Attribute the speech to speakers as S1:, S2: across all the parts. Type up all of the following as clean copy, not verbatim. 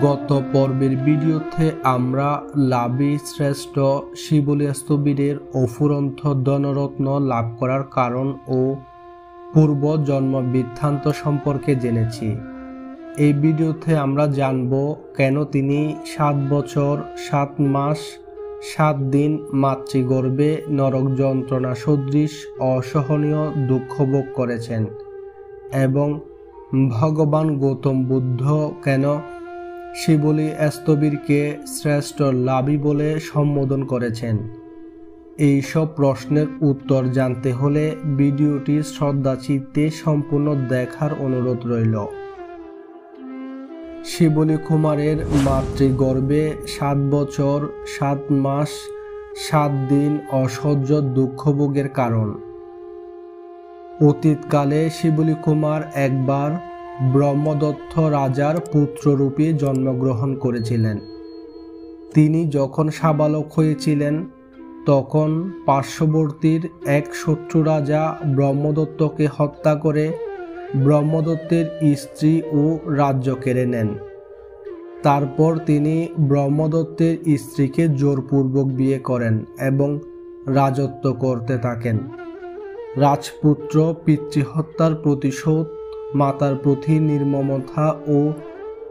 S1: গত পর্বের ভিডিওতে আমরা লাভী শ্রেষ্ঠ শিবলী স্থবিরের অফুরন্ত ধনরত্ন লাভ করার কারণ ও পূর্ব জন্ম বৃত্তান্ত সম্পর্কে জেনেছি। এই ভিডিওতে আমরা জানব কেন তিনি 7 বছর 7 মাস 7 দিন মাতৃগর্ভে নরক যন্ত্রণা সদৃশ অসহনীয় দুঃখ ভোগ করেছেন এবং ভগবান গৌতম বুদ্ধ কেন শিবলী স্থবিরকে শ্রেষ্ঠ লাভী বলে সম্বোধন করেছেন। এই সব প্রশ্নের উত্তর জানতে হলে ভিডিওটি শ্রদ্ধাচিত্তে সম্পূর্ণ দেখার অনুরোধ রইল। শিবলী কুমারের মাতৃগর্ভে 7 বছর 7 মাস 7 দিন অসহ্য দুঃখভোগের কারণ। অতীতকালে শিবলী কুমার একবার ব্রহ্মদত্ত রাজার পুত্ররূপে জন্মগ্রহণ করেছিলেন। তিনি যখন সাবালক হয়েছিলেন তখন পার্শ্ববর্তীর এক শত্রু রাজা ব্রহ্মদত্তকে হত্যা করে ব্রহ্মদত্তের স্ত্রী ও রাজ্য কেড়ে নেন। তারপর তিনি ব্রহ্মদত্তের স্ত্রীকে জোরপূর্বক বিয়ে করেন এবং রাজত্ব করতে থাকেন। রাজপুত্র পিতৃহত্যার প্রতিশোধ, মাতার প্রতি নির্মমতা ও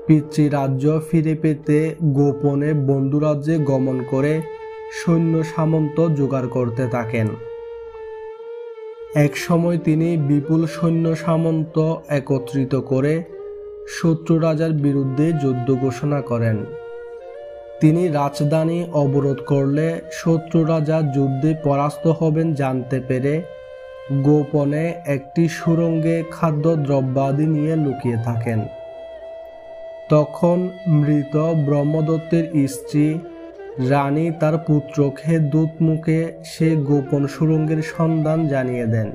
S1: পিতৃরাজ্য ফিরে পেতে গোপনে বন্ধুরাজ্যে গমন করে সৈন্য সামন্ত জোগাড় করতে থাকেন। এক সময় তিনি বিপুল সৈন্য সামন্ত একত্রিত করে শত্রু রাজার বিরুদ্ধে যুদ্ধ ঘোষণা করেন। তিনি রাজধানী অবরোধ করলে শত্রু রাজা যুদ্ধে পরাস্ত হবেন জানতে পেরে গোপনে একটি সুড়ঙ্গে খাদ্য দ্রব্যাদি নিয়ে লুকিয়ে থাকেন। তখন মৃত ব্রহ্মদত্তের স্ত্রী রানী তার পুত্রকে দূতমুখে সে গোপন সুড়ঙ্গের সন্ধান জানিয়ে দেন।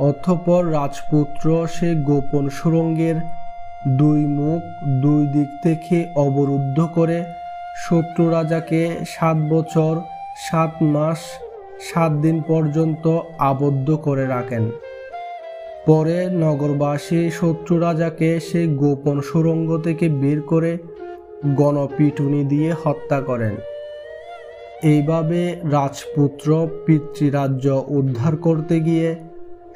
S1: অতঃপর রাজপুত্র সে গোপন সুড়ঙ্গের 2 মুখ 2 দিক থেকে অবরুদ্ধ করে শত্রু রাজাকে 7 বছর 7 মাস 7 দিন পর্যন্ত আবদ্ধ করে রাখেন। পরে নগরবাসী শত্রু রাজাকে সেই গোপন সুড়ঙ্গ থেকে বের করে গণপিটুনি দিয়ে হত্যা করেন। এইভাবে রাজপুত্র পিতৃরাজ্য উদ্ধার করতে গিয়ে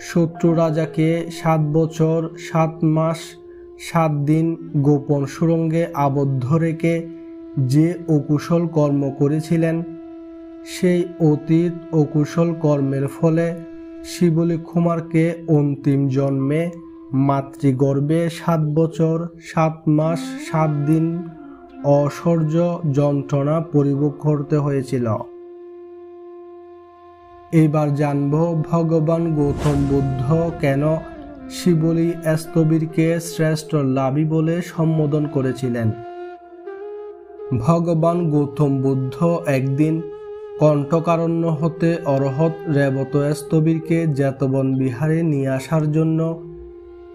S1: শত্রু রাজাকে 7 বছর 7 মাস 7 দিন গোপন সুড়ঙ্গে আবদ্ধ রেখে যে অকুশল কর্ম করেছিলেন, সেই অতীত অকুশল কর্মের ফলে শিবলী কুমারকে অন্তিম জন্মে মাতৃগর্ভে 7 বছর 7 মাস 7 দিন অসহ্য যন্ত্রণা পরিভোগ করতে হয়েছিল। এবার জানব ভগবান গৌতম বুদ্ধ কেন শিবলী স্থবিরকে শ্রেষ্ঠ লাভী বলে সম্বোধন করেছিলেন। ভগবান গৌতম বুদ্ধ একদিন কণ্টকারণ্য হতে অরহত রেবত স্থবিরকে জেতবন বিহারে নিয়ে আসার জন্য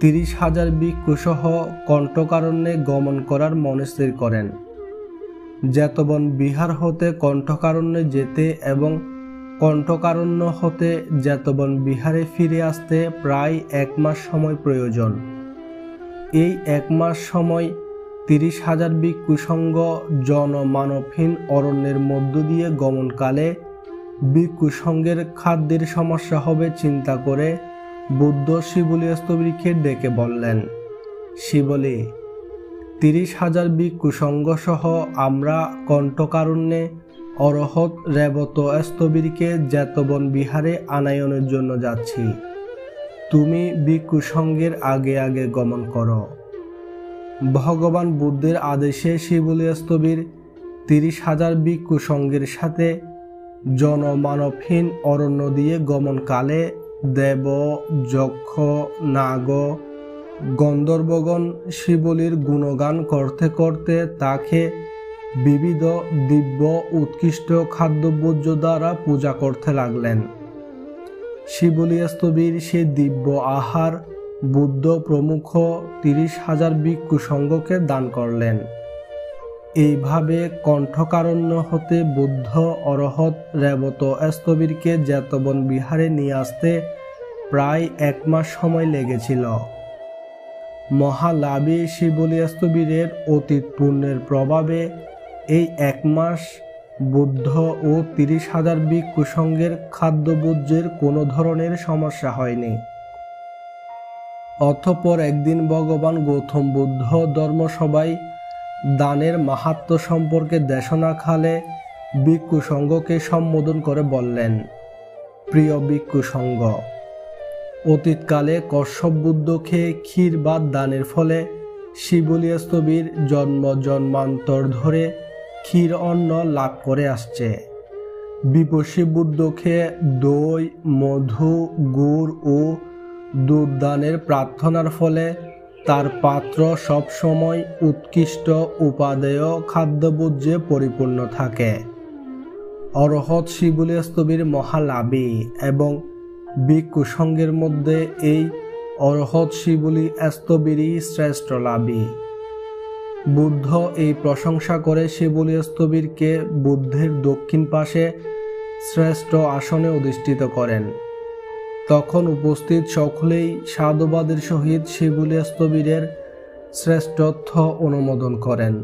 S1: 30,000 ভিক্ষুসহ কণ্টকারণ্যে গমন করার মনস্থির করেন। জেতবন বিহার হতে কণ্টকারণ্যে যেতে এবং কণ্টকারণ্য হতে জেতবন বিহারে ফিরে আসতে প্রায় 1 মাস সময় প্রয়োজন। এই 1 মাস সময় 30,000 ভিক্ষুসঙ্গ জনমানবহীন অরণ্যের মধ্য দিয়ে গমনকালে ভিক্ষুসঙ্গের খাদ্যের সমস্যা হবে চিন্তা করে বুদ্ধ শিবলী স্থবিরকে ডেকে বললেন, শিবলী, 30,000 ভিক্ষুসঙ্গ সহ আমরা কণ্টকারণ্যে অরহত রেবত স্থবিরকে জেতবন বিহারে আনায়নের জন্য যাচ্ছি। তুমি ভিক্ষুসঙ্গের আগে আগে গমন করো। ভগবান বুদ্ধের আদেশে শিবলী স্থবির 30,000 ভিক্ষুসঙ্গের সাথে জনমানবহীন অরণ্য দিয়ে গমনকালে দেব, যক্ষ, নাগ, গন্ধর্বগণ শিবলীর গুণগান করতে করতে তাকে বিবিধ দিব্য উৎকৃষ্ট খাদ্যভোজ্য দ্বারা পূজা করতে লাগলেন। শিবলী স্থবির সে দিব্য আহার বুদ্ধ প্রমুখ 30,000 ভিক্ষুসঙ্গকে দান করলেন। এইভাবে কণ্টকারণ্য হতে বুদ্ধ অরহত রেবত স্থবিরকে জেতবন বিহারে নিয়ে আসতে প্রায় 1 মাস সময় লেগেছিল। মহালাভী শিবলী স্থবিরের অতীত পুণ্যের প্রভাবে এই 1 মাস বুদ্ধ ও 30,000 ভিক্ষু সংঘের খাদ্যবর্জ্যের কোনো ধরনের সমস্যা হয়নি। অতঃপর একদিন ভগবান গৌতম বুদ্ধ ধর্মসভায় দানের মাহাত্ম্য সম্পর্কে দেশনা খালে ভিক্ষু সংঘকে সম্বোধন করে বললেন, প্রিয় ভিক্ষু সংঘ, অতীতকালে কশ্যপ বুদ্ধকে ক্ষীর ভাত দানের ফলে শিবলী স্থবির জন্ম জন্মান্তর ধরে ক্ষীর অন্ন লাভ করে আসছে। বিপশী বুদ্ধকে দই, মধু, গুড় ও দুধ দানের প্রার্থনার ফলে তার পাত্র সবসময় উৎকৃষ্ট উপাদেয় খাদ্যবর্জ্যে পরিপূর্ণ থাকে। অরহৎ শিবলী স্থবির মহালাভী এবং ভিক্ষু সংঘের মধ্যে এই অরহৎ শিবলী স্থবিরই শ্রেষ্ঠ লাভী। বুদ্ধ এই প্রশংসা করে শিবলী স্থবিরকে বুদ্ধের দক্ষিণ পাশে শ্রেষ্ঠ আসনে অধিষ্ঠিত করেন। তখন উপস্থিত সকলেই সাধুবাদের সহিত শিবলী স্থবিরের শ্রেষ্ঠত্ব অনুমোদন করেন।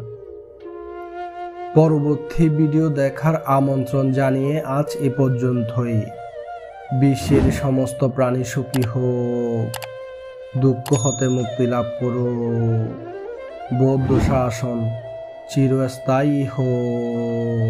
S1: পরবর্তী ভিডিও দেখার আমন্ত্রণ জানিয়ে আজ এ পর্যন্তই। বিশ্বের সমস্ত প্রাণী সুখী হোক, দুঃখ হতে মুক্তি লাভ করুক, বৌদ্ধ শাসন চিরস্থায়ী হোক।